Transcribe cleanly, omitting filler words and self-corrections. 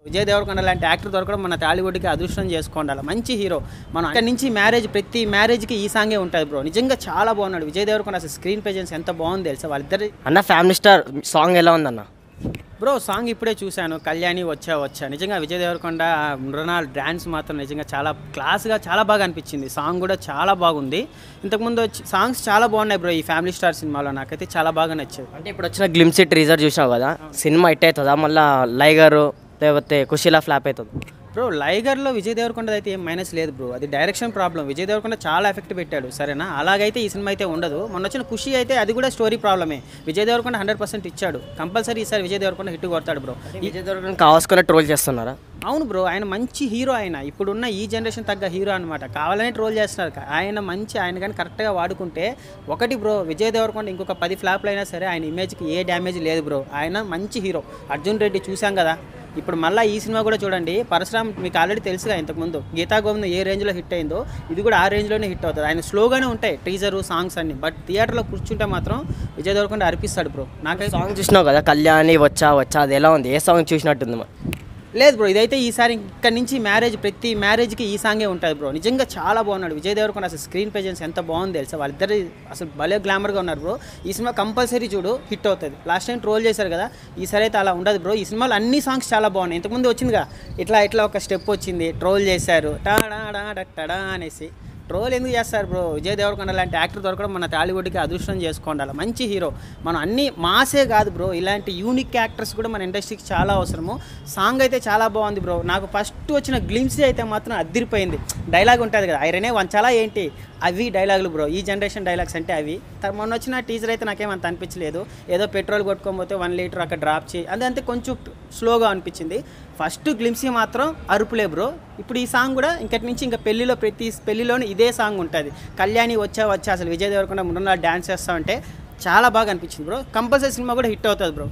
విజయ్ దేవరకొండ లాంటి యాక్టర్ దొరకడం మన టాలీవుడ్కి అదృష్టం చేసుకోండాలి. మంచి హీరో. మనం అక్కడి నుంచి ప్రతి మ్యారేజ్కి ఈ సాంగే ఉంటుంది బ్రో. నిజంగా చాలా బాగున్నాడు విజయ్ దేవరకొండ. అసలు స్క్రీన్ ప్రెజెన్స్ ఎంత బాగుంది తెలుసా వాళ్ళిద్దరి. అన్న ఫ్యామిలీ స్టార్ సాంగ్ ఎలా ఉందన్న? బ్రో సాంగ్ ఇప్పుడే చూశాను, కళ్యాణి వచ్చా. నిజంగా విజయ్ దేవరకొండ మృణాల్ డ్యాన్స్ మాత్రం నిజంగా చాలా క్లాస్గా చాలా బాగా అనిపించింది. సాంగ్ కూడా చాలా బాగుంది. ఇంతకుముందు సాంగ్స్ చాలా బాగున్నాయి బ్రో ఈ ఫ్యామిలీ స్టార్ సినిమాలో. నాకైతే చాలా బాగా నచ్చింది. అంటే ఇప్పుడు వచ్చిన గ్లిమ్స్ టీజర్ చూసావు కదా, సినిమా హిట్ అవుతుందా మళ్ళీ లైగర్ లేకపోతే ఖుషీలా ఫ్లాప్ అవుతుంది? బ్రో లైగర్లో విజయ్ దేవరకొండ అయితే ఏం మైనస్ లేదు బ్రో. అది డైరెక్షన్ ప్రాబ్లం. విజయ్ దేవరకొండ చాలా ఎఫెక్ట్ పెట్టాడు సరేనా. అలాగైతే ఈ సినిమా అయితే ఉండదు. మొన్న వచ్చిన ఖుషి అయితే అది కూడా స్టోరీ ప్రాబ్లమే. విజయ్ దేవరకొండ 100% ఇచ్చాడు. కంపల్సరీ ఈసారి విజయ్ దేవరకొండ హిట్ కొడతాడు బ్రో. విజయ్ దేవరకొండ కావాల్సుకునే ట్రోల్ చేస్తున్నారా? అవును బ్రో, ఆయన మంచి హీరో. ఆయన ఇప్పుడున్న ఈ జనరేషన్ తగ్గ హీరో అనమాట. కావాలనే ట్రోల్ చేస్తున్నారు. ఆయన కానీ కరెక్ట్గా వాడుకుంటే ఒకటి బ్రో, విజయ్ దేవరకొండ ఇంకొక 10 ఫ్లాప్లు అయినా సరే ఆయన ఇమేజ్కి ఏ డ్యామేజ్ లేదు బ్రో. ఆయన మంచి హీరో. అర్జున్ రెడ్డి చూసాం కదా. ఇప్పుడు మళ్ళీ ఈ సినిమా కూడా చూడండి. పరశురామ్ మీకు ఆల్రెడీ తెలుసుగా, ఇంతకుముందు గీతా గోవిందం ఏ రేంజ్లో హిట్ అయిందో ఇది కూడా ఆ రేంజ్లోనే హిట్ అవుతుంది. ఆయన స్లోగానే ఉంటాయి టీజరు సాంగ్స్ అన్ని. బట్ థియేటర్లో కూర్చుంటే మాత్రం విజయ్ దేవరకొండ అర్పిస్తాడు బ్రో. నాకైతే సాంగ్ చూసినావు కదా, కళ్యాణి వచ్చా అది ఎలా ఉంది? ఏ సాంగ్ చూసినట్టుంది? లేదు బ్రో, ఇదైతే ఈసారి ఇక్కడ నుంచి ప్రతి మ్యారేజ్కి ఈ సాంగే ఉంటుంది బ్రో. నిజంగా చాలా బాగున్నాడు విజయ్ దేవరకొండ. అసలు స్క్రీన్ ప్రెజెన్స్ ఎంత బాగుంది తెలుసా వాళ్ళిద్దరు. అసలు భలే గ్లామర్గా ఉన్నారు బ్రో. ఈ సినిమా కంపల్సరీ చూడు, హిట్ అవుతుంది. లాస్ట్ టైం ట్రోల్ చేశారు కదా, ఈసారి అయితే అలా ఉండదు బ్రో. ఈ సినిమాలో అన్ని సాంగ్స్ చాలా బాగున్నాయి. ఇంతకుముందు వచ్చిందిగా ఇట్లా ఒక స్టెప్ వచ్చింది, ట్రోల్ చేశారు టడా అనేసి. ట్రోల్ ఎందుకు చేస్తారు బ్రో? విజయ్ దేవరకొండ లాంటి యాక్టర్ దొరకడం మన టాలీవుడ్కి అదృష్టం చేసుకోండాలి. మంచి హీరో. మనం అన్ని మాసే కాదు బ్రో, ఇలాంటి యూనిక్ యాక్టర్స్ కూడా మన ఇండస్ట్రీకి చాలా అవసరము. సాంగ్ అయితే చాలా బాగుంది బ్రో. నాకు ఫస్ట్ వచ్చిన గ్లిమ్స్ అయితే మాత్రం అదిరిపోయింది. డైలాగ్ ఉంటుంది కదా, ఐరనే వంచాలా ఏంటి, అవి డైలాగులు బ్రో. ఈ జనరేషన్ డైలాగ్స్ అంటే అవి. మొన్న వచ్చిన టీజర్ అయితే నాకేమంత అనిపించలేదు. ఏదో పెట్రోల్ కొట్టుకోకపోతే 1 లీటర్ అక్కడ డ్రాప్ చేయి అదంతే కొంచెం స్లోగా అనిపించింది. ఫస్ట్ గ్లిమ్స్ మాత్రం అరుపులే బ్రో. ఇప్పుడు ఈ సాంగ్ కూడా ఇంకటి నుంచి ఇంకా ప్రతి పెళ్లిలోనే ఇదే సాంగ్ ఉంటుంది. కళ్యాణి వచ్చా అసలు విజయ్ దేవరకొండ ముందు డాన్స్ చేస్తా ఉంటే చాలా బాగా అనిపించింది బ్రో. కంపల్సరీ సినిమా కూడా హిట్ అవుతుంది బ్రో.